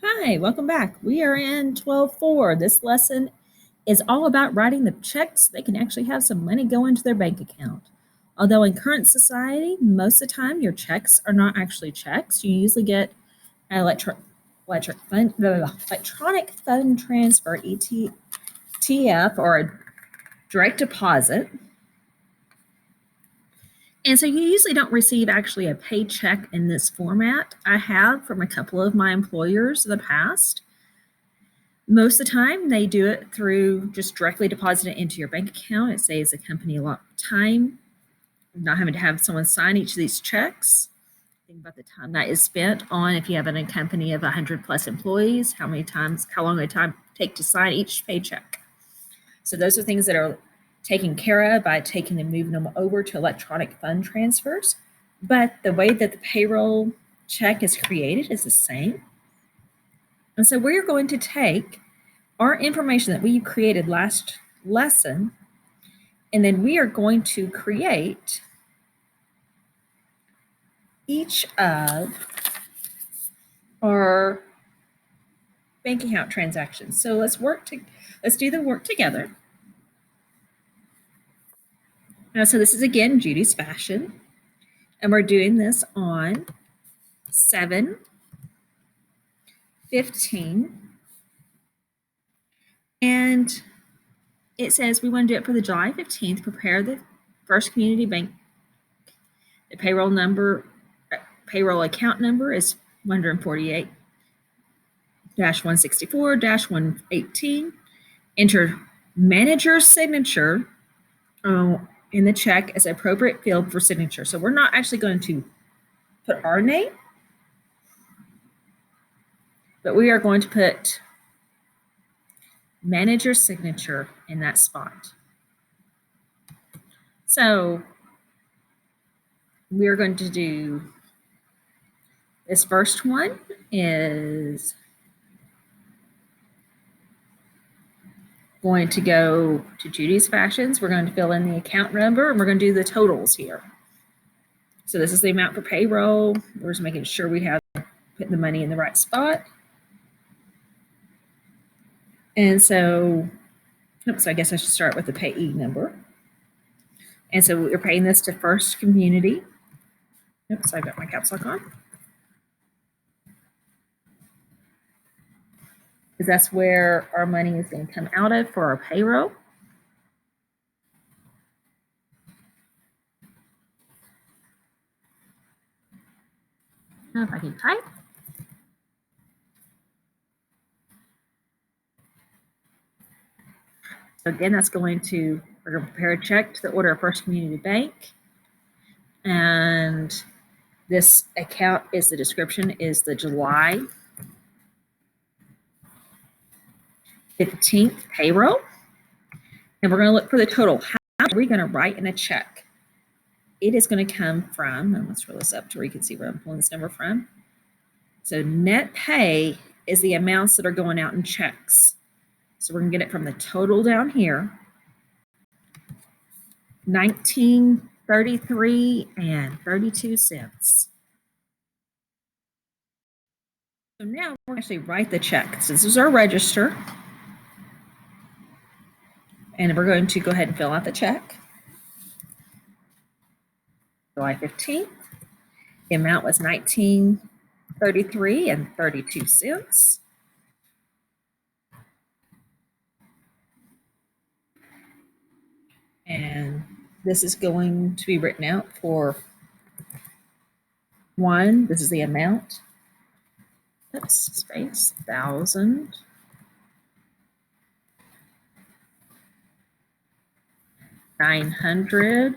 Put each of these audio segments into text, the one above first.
Hi, welcome back. We are in 12.4. This lesson is all about writing the checks so they can actually have some money go into their bank account. Although in current society, most of the time your checks are not actually checks. You usually get an electronic fund transfer, ETF, or a direct deposit. And so you usually don't receive actually a paycheck in this format. I have from a couple of my employers in the past. Most of the time, they do it through just directly deposit it into your bank account. It saves the company a lot of time, not having to have someone sign each of these checks. Think about the time that is spent on if you have a company of 100 plus employees, how long the time take to sign each paycheck. So those are things that are taken care of by taking and moving them over to electronic fund transfers. But the way that the payroll check is created is the same. And so we're going to take our information that we created last lesson, and then we are going to create each of our bank account transactions. So let's do the work together. Now, so this is again Judy's fashion, and we're doing this on 7/15, and it says we want to do it for the July 15th. Prepare the First Community Bank. The payroll account number is 148-164-118. Enter manager's signature in the check as appropriate field for signature. So we're not actually going to put our name, but we are going to put manager's signature in that spot. So we're going to do this first one is going to go to Judy's Fashions. We're going to fill in the account number, and we're going to do the totals here. So this is the amount for payroll. We're just making sure we have put the money in the right spot. And so I guess I should start with the payee number. And so we're paying this to First Community. Oops, I got my caps lock on. Because that's where our money is going to come out of for our payroll. Now if I can type. So again, we're going to prepare a check to the order of First Community Bank. And this account is the description is the July 15th payroll. And we're going to look for the total. How are we going to write in a check? It is going to come from, and let's roll this up to where you can see where I'm pulling this number from. So net pay is the amounts that are going out in checks. So we're going to get it from the total down here, $19.33.32. So now we're going to actually write the check. So this is our register. And we're going to go ahead and fill out the check. July 15th. The amount was $19.33.32. And this is going to be written out for one. This is the amount. Oops, space, 1,000. $900.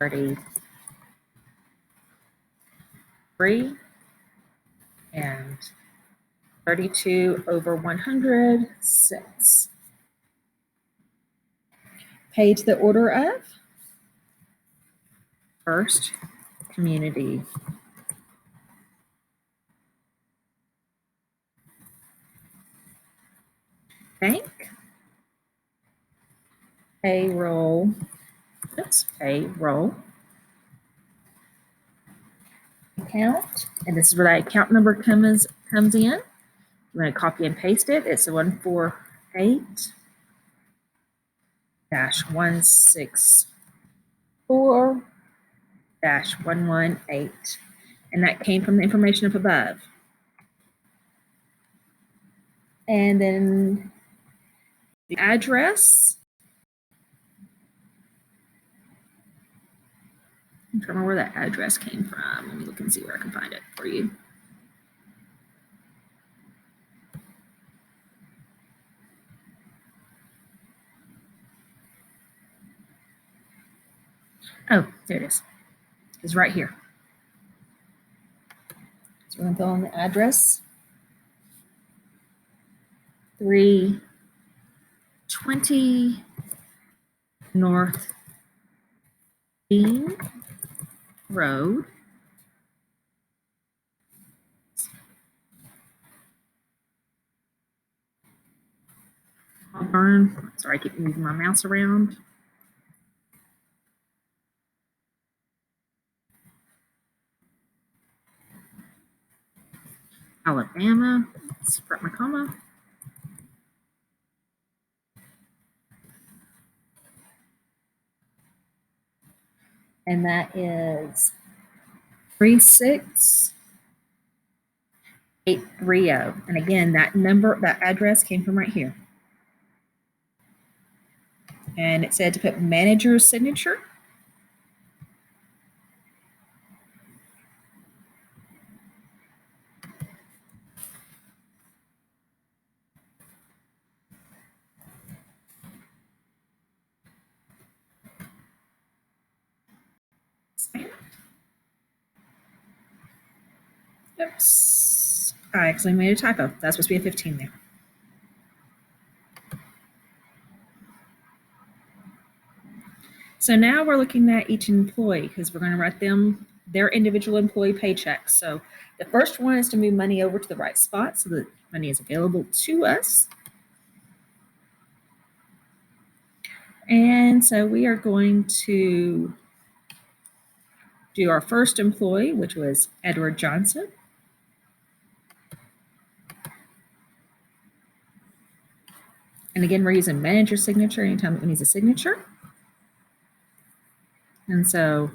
$33 and 32 over 106. Paid to the order of First Community Bank. payroll, payroll account, and this is where that account number comes in. I'm going to copy and paste it. It's 148-164-118, and that came from the information up above. And then the address. I'm trying to remember where that address came from. Let me look and see where I can find it for you. Oh, there it is. It's right here. So we're going to fill in the address. 320 North Bean Road. Auburn. Sorry, I keep moving my mouse around. Alabama. Let's put my comma. And that is 36830. And again, that address came from right here. And it said to put manager's signature. Oops, I actually made a typo. That's supposed to be a 15 there. So now we're looking at each employee because we're going to write them their individual employee paychecks. So the first one is to move money over to the right spot so that money is available to us. And so we are going to do our first employee, which was Edward Johnson. And again, we're using manager signature anytime it needs a signature. And so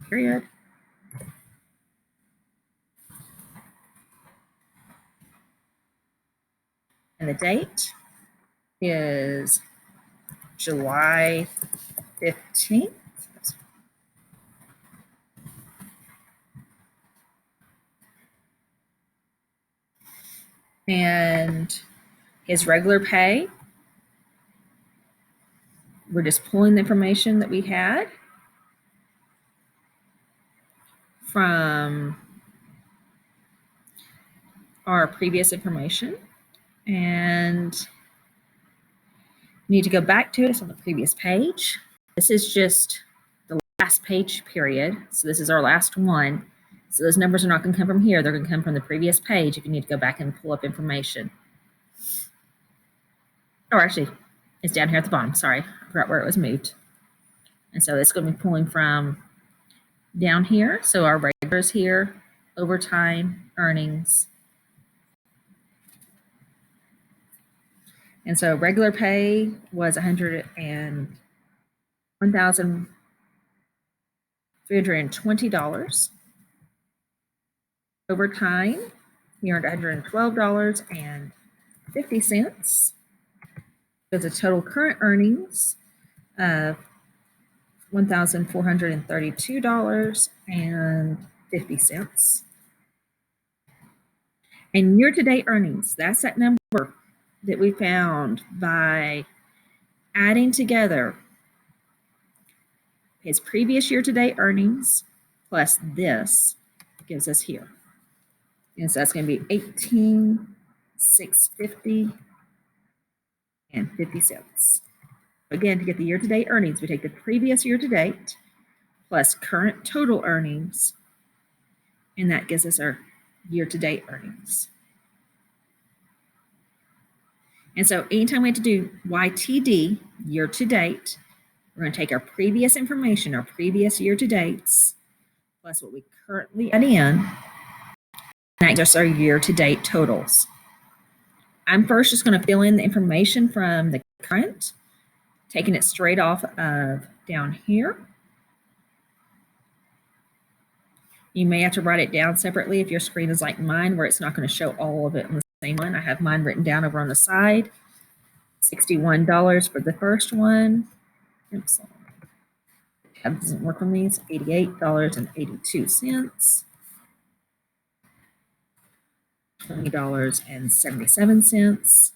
period. And the date is July 15th. And his regular pay, we're just pulling the information that we had from our previous information, and need to go back to it. It's on the previous page. This is just the last page period. So this is our last one. So those numbers are not going to come from here. They're going to come from the previous page if you need to go back and pull up information. Or actually, it's down here at the bottom. Sorry, I forgot where it was moved. And so it's going to be pulling from down here. So our regulars here, overtime, earnings. And so regular pay was $101,320. Overtime, he earned $112.50. There's a total current earnings of $1,432.50. And year-to-date earnings, that's that number that we found by adding together his previous year-to-date earnings plus this gives us here. And so that's going to be $18,650.50. Again, to get the year-to-date earnings, we take the previous year-to-date plus current total earnings, and that gives us our year-to-date earnings. And so anytime we have to do YTD, year to date, we're going to take our previous information, our previous year to dates, plus what we currently add in, and that gives us our year to date totals. I'm first just going to fill in the information from the current, taking it straight off of down here. You may have to write it down separately if your screen is like mine, where it's not going to show all of it in the same one. I have mine written down over on the side. $61 for the first one. Oops. That doesn't work on these. $88.82. $20.77.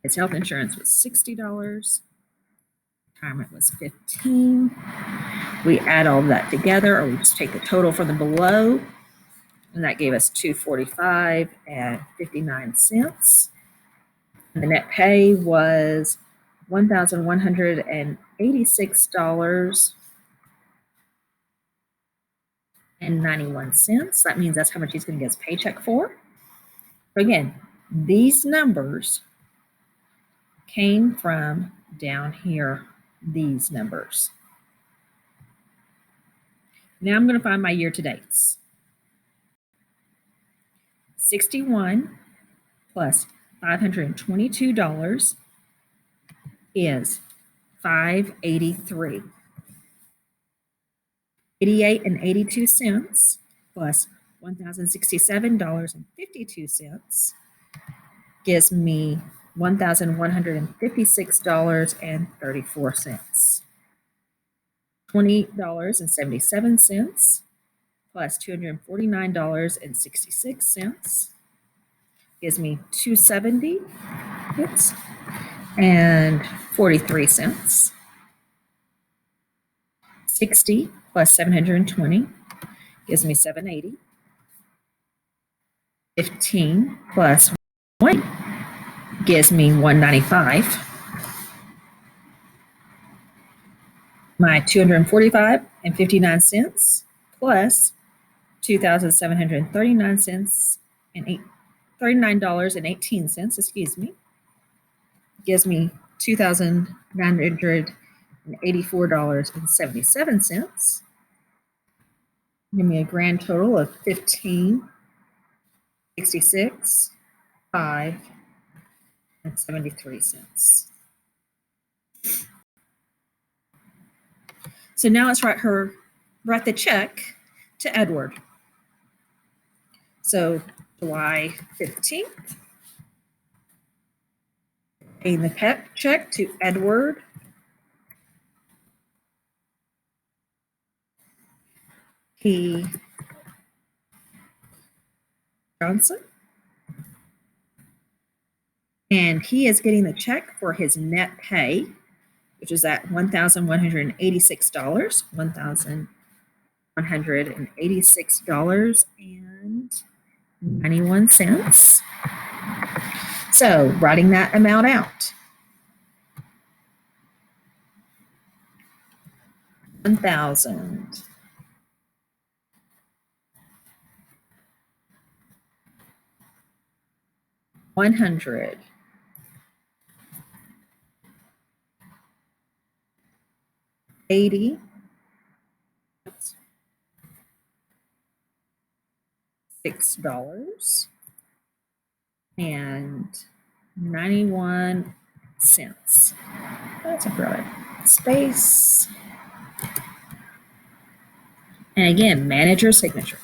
His health insurance was $60. Retirement was $15. We add all of that together, or we just take the total from the below, and that gave us $245.59. And the net pay was $1,186.91. That means that's how much he's going to get his paycheck for. So again, these numbers came from down here, these numbers. Now I'm going to find my year to dates. 61 plus $522 is $583. 88.82 plus $1,067.52 gives me $1,156.34. $20.77 plus $249.66 gives me $270 and 43 cents. 60 plus 720 gives me 780. 15 plus 1 gives me 195. My 245 and 59 cents plus 2,739 cents and $39.18, excuse me, gives me $2,984.77. Give me a grand total of $15.66, $5 and 73 cents. So now let's write the check to Edward. So July 15th, paying the check to Edward P. Johnson. And he is getting the check for his net pay, which is at $1,186, $1,186.91. So writing that amount out. $1,186 and 91 cents. That's a brother. Space. And again, manager signature.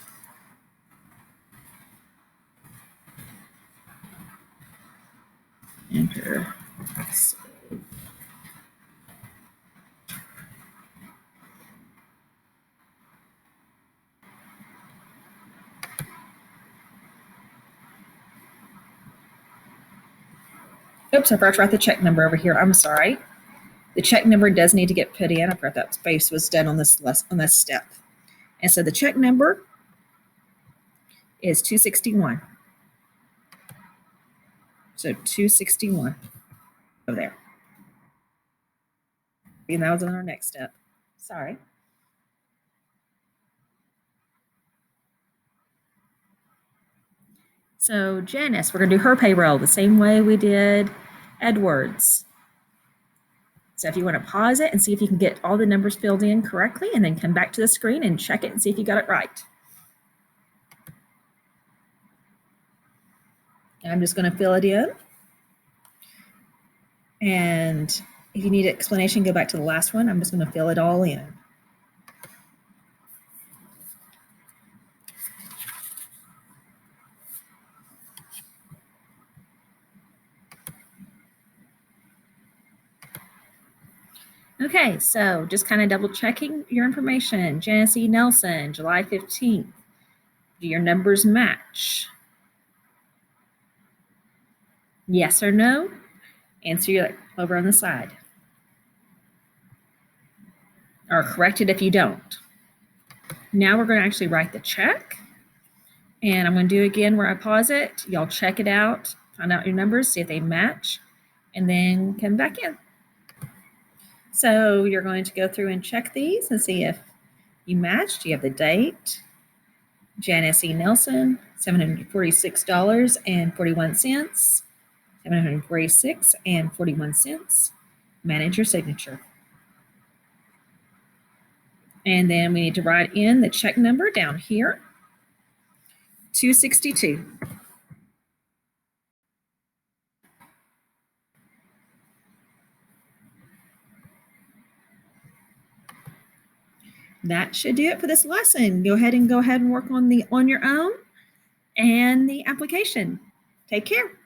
Enter. Oops, I forgot to write the check number over here. I'm sorry. The check number does need to get put in. I forgot that space was done on this step. And so the check number is 261. So 261 over there. And that was on our next step. Sorry. So Janice, we're going to do her payroll the same way we did Edward's. So if you want to pause it and see if you can get all the numbers filled in correctly, and then come back to the screen and check it and see if you got it right. I'm just going to fill it in. And if you need an explanation, go back to the last one. I'm just going to fill it all in. Okay, so just kind of double checking your information. Janice E. Nelson, July 15th. Do your numbers match? Yes or no? Answer over on the side. Or correct it if you don't. Now we're going to actually write the check. And I'm going to do again where I pause it. Y'all check it out, find out your numbers, see if they match, and then come back in. So you're going to go through and check these and see if you matched. You have the date, Janice E. Nelson, $746.41, $746.41. Manage your signature. And then we need to write in the check number down here, 262. That should do it for this lesson. Go ahead and work on your own and the application. Take care.